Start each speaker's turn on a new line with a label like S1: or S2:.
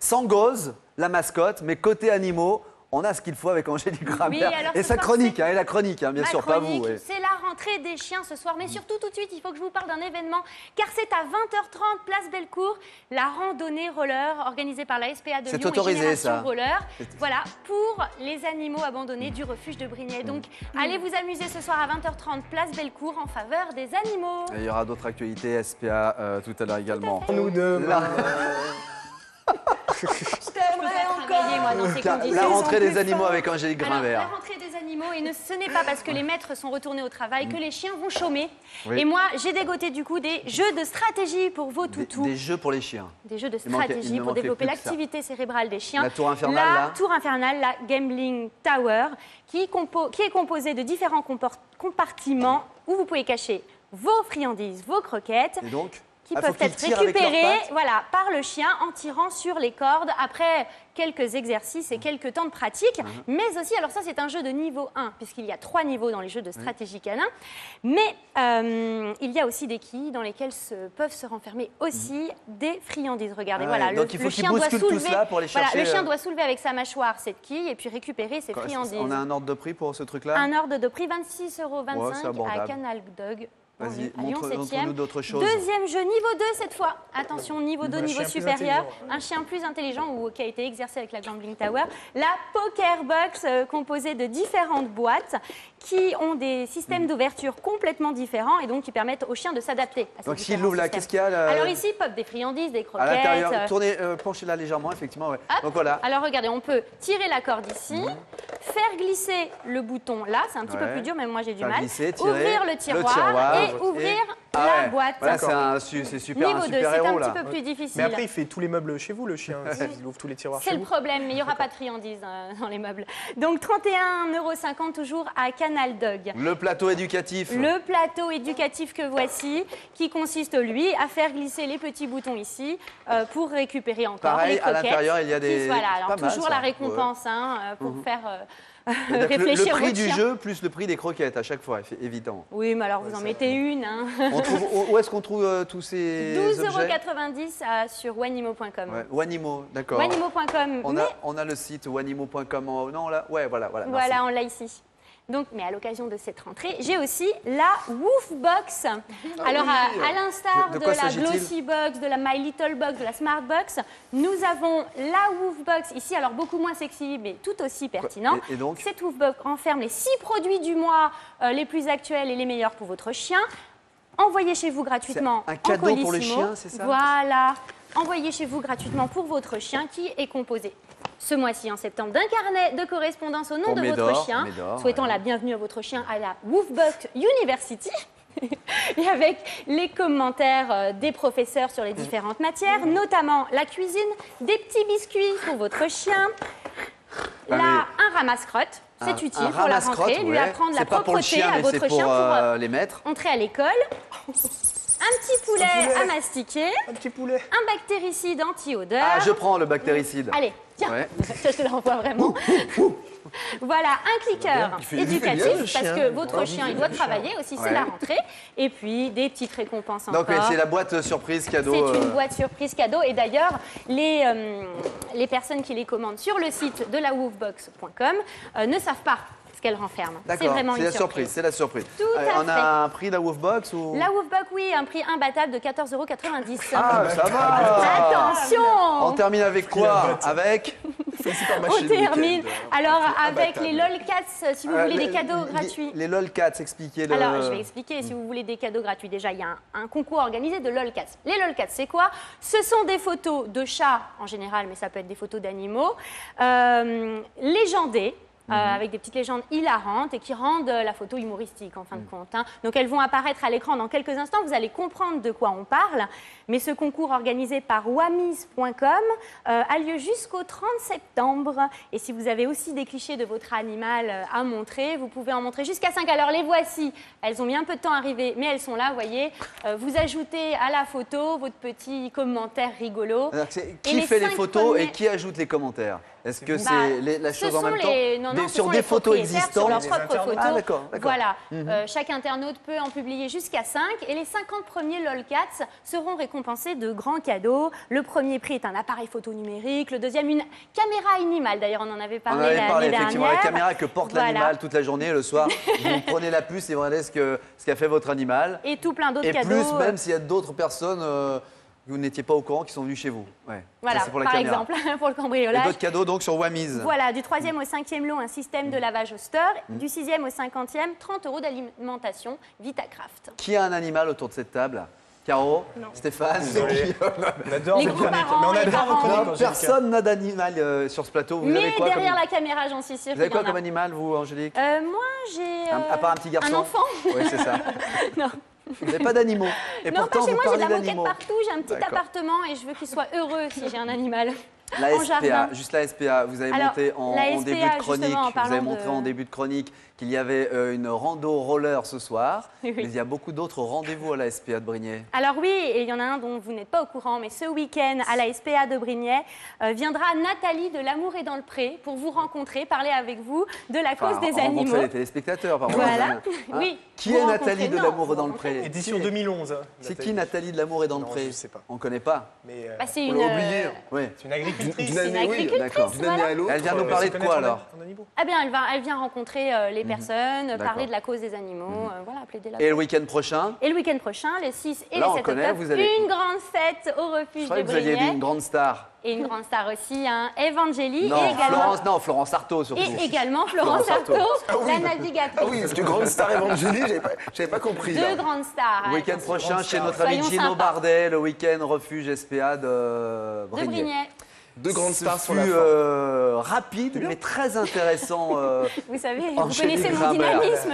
S1: Sans Gauze, la mascotte, mais côté animaux, on a ce qu'il faut avec Angélique Grammaire.
S2: Oui, et sa
S1: chronique, et la chronique, bien sûr, pas vous. Oui.
S2: C'est la rentrée des chiens ce soir, mais surtout tout de suite, il faut que je vous parle d'un événement, car c'est à 20h30, place Bellecour, la randonnée roller organisée par la SPA de Lyon
S1: autorisé,
S2: et Génération
S1: ça.
S2: Roller. Voilà, pour les animaux abandonnés du refuge de Brignais. Donc, allez vous amuser ce soir à 20h30, place Bellecour, en faveur des animaux.
S1: Et il y aura d'autres actualités SPA tout à l'heure également.
S3: Nous deux.
S2: Je t'aimerais encore. Moi, dans ces conditions.
S1: La rentrée des animaux avec Angélique
S2: Alors,
S1: Grimvert.
S2: la rentrée des animaux, et ce n'est pas parce que les maîtres sont retournés au travail que les chiens vont chômer.
S1: Oui.
S2: Et moi, j'ai dégoté du coup des jeux de stratégie pour vos toutous.
S1: Des jeux pour les chiens.
S2: Des jeux de
S1: Il manquait
S2: stratégie pour développer
S1: plus que ça.
S2: l'activité cérébrale des chiens.
S1: La tour infernale,
S2: La
S1: là.
S2: tour infernale, la Gambling Tower, qui est composée de différents compartiments où vous pouvez cacher vos friandises, vos croquettes.
S1: Et donc
S2: Qui
S1: faut
S2: peuvent
S1: qu'ils
S2: être
S1: tirent avec leurs
S2: récupérées
S1: pattes
S2: voilà, par le chien en tirant sur les cordes après quelques exercices et quelques temps de pratique. Mais aussi, alors ça c'est un jeu de niveau 1, puisqu'il y a 3 niveaux dans les jeux de stratégie canin. Mais il y a aussi des quilles dans lesquelles peuvent se renfermer aussi des friandises. Regardez, voilà,
S1: donc il faut
S2: le
S1: qu'il
S2: chien doit
S1: bouscule tout
S2: soulever,
S1: cela pour les chercher.
S2: voilà, le chien doit soulever avec sa mâchoire cette quille et puis récupérer ses friandises.
S1: On a un ordre de prix pour ce truc-là?
S2: Un ordre de prix 26,25
S1: Ouais, c'est
S2: €
S1: abordable.
S2: à Canal Dog.
S1: Vas-y,
S2: à Lyon
S1: montre-nous
S2: 7e.
S1: d'autres choses.
S2: Deuxième jeu, niveau 2 cette fois. Attention, niveau 2,
S3: Un
S2: niveau
S3: chien plus
S2: supérieur.
S3: intelligent.
S2: Un chien plus intelligent ou qui a été exercé avec la Gambling Tower. La Poker Box, composée de différentes boîtes qui ont des systèmes d'ouverture complètement différents et donc qui permettent aux chiens de s'adapter à ces
S1: Donc s'il
S2: différents
S1: l'ouvre là,
S2: systèmes.
S1: qu'est-ce qu'il y a là?
S2: Alors ici, pop des friandises, des
S1: À
S2: croquettes.
S1: l'intérieur, tournez, penchez-là légèrement, effectivement. Ouais.
S2: Hop.
S1: Donc voilà.
S2: Alors regardez, on peut tirer la corde ici, faire glisser le bouton là, c'est un petit peu
S1: Ouais.
S2: plus dur, mais moi j'ai du
S1: Faire
S2: mal.
S1: glisser, tirer
S2: Ouvrir le tiroir et ouvrir
S1: Ah
S2: la
S1: ouais.
S2: boîte.
S1: Voilà, c'est super,
S2: Niveau
S1: un
S2: 2,
S1: super
S2: c'est
S1: héros
S2: un
S1: là.
S2: petit peu plus difficile.
S3: Mais après, il fait tous les meubles chez vous, le chien. Il ouvre tous les tiroirs
S2: C'est
S3: chez
S2: le
S3: vous.
S2: problème, mais il n'y aura pas de friandises dans les meubles. Donc 31,50 € toujours à Canal Dog.
S1: Le plateau éducatif.
S2: Le plateau éducatif que voici, qui consiste, lui, à faire glisser les petits boutons ici pour récupérer encore
S1: Pareil,
S2: les
S1: à
S2: croquettes.
S1: l'intérieur, il y a des...
S2: Voilà,
S1: Pas
S2: alors
S1: mal,
S2: toujours
S1: ça.
S2: la récompense pour faire
S1: Donc,
S2: réfléchir
S1: le prix
S2: votre
S1: du
S2: chien.
S1: jeu plus le prix des croquettes à chaque fois, évident.
S2: Oui, mais alors vous en mettez une. Hein.
S1: Où est-ce qu'on trouve tous ces objets?
S2: 12,90 € sur wanimo.com.
S1: Ouais, Wanimo, d'accord.
S2: Wanimo.com.
S1: On a le site wanimo.com. Non, là, ouais, voilà. Merci.
S2: Voilà, on l'a ici. Donc, mais à l'occasion de cette rentrée, j'ai aussi la Woofbox. Alors, à l'instar
S1: De
S2: de
S1: quoi
S2: la
S1: s'agit-il?
S2: Glossy Box, de la My Little Box, de la Smart Box, nous avons la Woofbox ici, alors beaucoup moins sexy, mais tout aussi pertinent.
S1: Et donc
S2: Cette Woofbox renferme les 6 produits du mois les plus actuels et les meilleurs pour votre chien. Envoyez chez vous gratuitement
S1: C'est un cadeau
S2: en
S1: pour le
S2: Colissimo.
S1: chien, c'est ça?
S2: Voilà. Envoyez chez vous gratuitement pour votre chien qui est composé ce mois-ci en septembre d'un carnet de correspondance au nom
S1: Pour
S2: de
S1: Médor,
S2: votre chien,
S1: Médor,
S2: souhaitant
S1: ouais.
S2: la bienvenue à votre chien à la Woofbox University. Et avec les commentaires des professeurs sur les différentes matières, notamment la cuisine, des petits biscuits pour votre chien, un ramasse-crotte. C'est utile pour la rentrée, lui apprendre la
S1: C'est pas pour le
S2: propreté
S1: chien,
S2: à
S1: mais
S2: votre
S1: c'est
S2: chien
S1: pour
S2: pour
S1: les maîtres.
S2: entrer à l'école. Un petit poulet à mastiquer,
S3: Un petit poulet.
S2: un bactéricide anti-odeur.
S1: Ah, je prends le bactéricide.
S2: Allez, tiens,
S1: Ouais.
S2: je te l'envoie vraiment. Voilà, un cliqueur
S3: Il fait bien, le
S2: éducatif, parce
S3: chien.
S2: que votre chien, il doit travailler aussi, c'est
S1: Ouais.
S2: la rentrée. Et puis, des petites récompenses
S1: Donc,
S2: encore.
S1: c'est la boîte surprise cadeau.
S2: C'est une boîte surprise cadeau. Et d'ailleurs, les personnes qui les commandent sur le site de la woofbox.com ne savent pas ce qu'elle renferme. C'est
S1: D'accord,
S2: vraiment
S1: c'est
S2: une
S1: la surprise, c'est la surprise.
S2: Tout à
S1: on
S2: fait.
S1: a un prix de la Woofbox ou...
S2: La Woofbox, oui, un prix imbattable de 14,90 €.
S1: Ah, ça va.
S2: Attention.
S1: On termine avec quoi? Avec
S2: On termine. Alors, avec les LOLcats, si vous voulez des cadeaux gratuits.
S1: Les LOLcats, expliquez-le.
S2: Alors, je vais expliquer. Si vous voulez des cadeaux gratuits, déjà, il y a un concours organisé de LOLcats. Les LOLcats, c'est quoi? Ce sont des photos de chats en général, mais ça peut être des photos d'animaux, légendées. Avec des petites légendes hilarantes et qui rendent la photo humoristique en fin de compte. Hein. Donc elles vont apparaître à l'écran dans quelques instants, vous allez comprendre de quoi on parle. Mais ce concours organisé par wamis.com a lieu jusqu'au 30 septembre. Et si vous avez aussi des clichés de votre animal à montrer, vous pouvez en montrer jusqu'à 5. Alors les voici, elles ont mis un peu de temps à arriver, mais elles sont là, vous voyez. Vous ajoutez à la photo votre petit commentaire rigolo.
S1: Alors,
S2: Et
S1: qui
S2: les
S1: fait les
S2: 5
S1: photos
S2: premiers-
S1: et qui ajoute les commentaires? Est-ce que
S3: vous.
S1: c'est la
S2: Ce
S1: chose en
S2: sont
S1: même temps
S2: non, non, ce
S1: sur
S2: sont
S1: des
S2: les
S1: photos
S2: propriétaires
S1: existantes
S2: sur leurs
S3: Les
S2: propres
S3: internautes.
S2: photos.
S1: Ah, d'accord, d'accord.
S2: Voilà. Chaque internaute peut en publier jusqu'à 5 et les 50 premiers lolcats seront récompensés de grands cadeaux. Le premier prix est un appareil photo numérique, le deuxième une caméra animale. D'ailleurs, on en avait
S1: On
S2: parlé
S1: en avait parlé,
S2: l'année
S1: effectivement,
S2: dernière.
S1: la caméra que porte
S2: Voilà.
S1: l'animal toute la journée, le soir, vous prenez la puce et vous regardez ce qu'a fait votre animal.
S2: Et tout plein d'autres
S1: Et
S2: cadeaux.
S1: plus, même s'il y a d'autres personnes que vous n'étiez pas au courant qui sont venues chez vous. Ouais.
S2: Voilà,
S1: Ça, c'est pour la
S2: par
S1: caméra.
S2: exemple, pour le
S1: Et
S2: cambriolage.
S1: d'autres cadeaux donc sur Wamiz.
S2: Voilà, du 3e au 5e lot, un système de lavage au store. Du 6e au 50e, 30 € d'alimentation Vitacraft.
S1: Qui a un animal autour de cette table? Caro, Stéphane,
S3: Désolé. On adore
S2: Les
S3: vos chroniques.
S2: grands-parents,
S3: Mais on
S2: les
S3: adore vos
S2: parents.
S3: chroniques,
S1: Non,
S3: Angélica.
S1: personne n'a d'animal sur ce plateau. Vous avez
S2: Mais
S1: quoi
S2: derrière
S1: comme...
S2: la caméra, j'en suis sûre
S1: Vous avez
S2: qu'il y
S1: quoi
S2: en a.
S1: comme animal, vous, Angélique?
S2: Moi, j'ai
S1: À part un petit garçon.
S2: un enfant.
S1: Oui, c'est ça.
S2: Non.
S1: Vous n'avez pas d'animaux. Et
S2: Non,
S1: pourtant,
S2: pas chez
S1: vous
S2: moi, j'ai de
S1: parlez
S2: la moquette
S1: d'animaux.
S2: partout, j'ai un petit
S1: D'accord.
S2: appartement et je veux qu'il soit heureux si j'ai un animal.
S1: La
S2: En
S1: SPA,
S2: jardin.
S1: juste la SPA, vous avez
S2: Alors,
S1: monté en
S2: la
S1: début
S2: SPA,
S1: de chronique,
S2: justement, en
S1: vous avez
S2: parlant
S1: montré
S2: de-
S1: en début de chronique qu'il y avait une rando roller ce soir,
S2: Oui.
S1: mais il y a beaucoup d'autres rendez-vous à la SPA de Brignais.
S2: Alors oui, et il y en a un dont vous n'êtes pas au courant, mais ce week-end à la SPA de Brignais viendra Nathalie de L'Amour est dans le pré pour vous rencontrer, parler avec vous de la cause
S1: Enfin,
S2: des
S1: rencontrer
S2: animaux.
S1: les téléspectateurs, par
S2: Voilà,
S1: contre.
S2: oui.
S1: Qui
S2: Vous
S1: est
S2: rencontrez-
S1: Nathalie de
S2: non,
S1: L'Amour
S2: vous
S1: dans le
S2: rencontrez.
S1: pré?
S3: Édition
S1: Qui est-
S3: 2011.
S1: C'est qui Nathalie de L'Amour est dans le
S3: Non,
S1: pré?
S3: je sais pas.
S1: On ne connaît pas.
S3: Mais
S2: Bah, c'est
S4: On
S2: une,
S4: l'a oublié.
S1: Oui.
S3: c'est une agricultrice.
S4: D'une année, oui,
S2: agricultrice,
S1: d'accord.
S4: d'une année à l'autre.
S1: Elle vient nous parler de quoi, alors?
S2: Ah bien, elle vient rencontrer les personnes,
S1: D'accord.
S2: parler de la cause des animaux, voilà, plaider la
S1: Et le week-end prochain?
S2: Et le week-end prochain, le 6 et
S1: Là,
S2: le
S1: on
S2: 7
S1: connaît,
S2: octobre,
S1: vous allez-
S2: une grande fête au
S1: Je
S2: refuge
S1: croyais
S2: de
S1: que vous aviez dit
S2: Brignais.
S1: une grande star.
S2: Et une grande star aussi, hein, Evangélie.
S1: Non,
S2: et également,
S1: Florence Artaud surtout.
S2: et également Florence
S1: Florence
S2: Artaud,
S1: Artaud.
S2: la navigatrice.
S4: Ah oui, parce que grande star Evangélie, j'avais pas compris.
S2: Deux
S4: là.
S2: grandes stars.
S1: Le week-end
S2: attention.
S1: prochain, chez
S3: star.
S1: notre ami
S2: Soyons
S1: Gino
S2: sympas.
S1: Bardet, le week-end refuge SPA de
S2: De
S1: Brignais.
S2: Brignais.
S4: Deux grandes
S1: Ce
S4: stars sur
S1: fut,
S4: la fin.
S1: rapide, mais très intéressant.
S2: Vous savez, vous
S1: Angélique
S2: connaissez mon
S1: Grimbert.
S2: dynamisme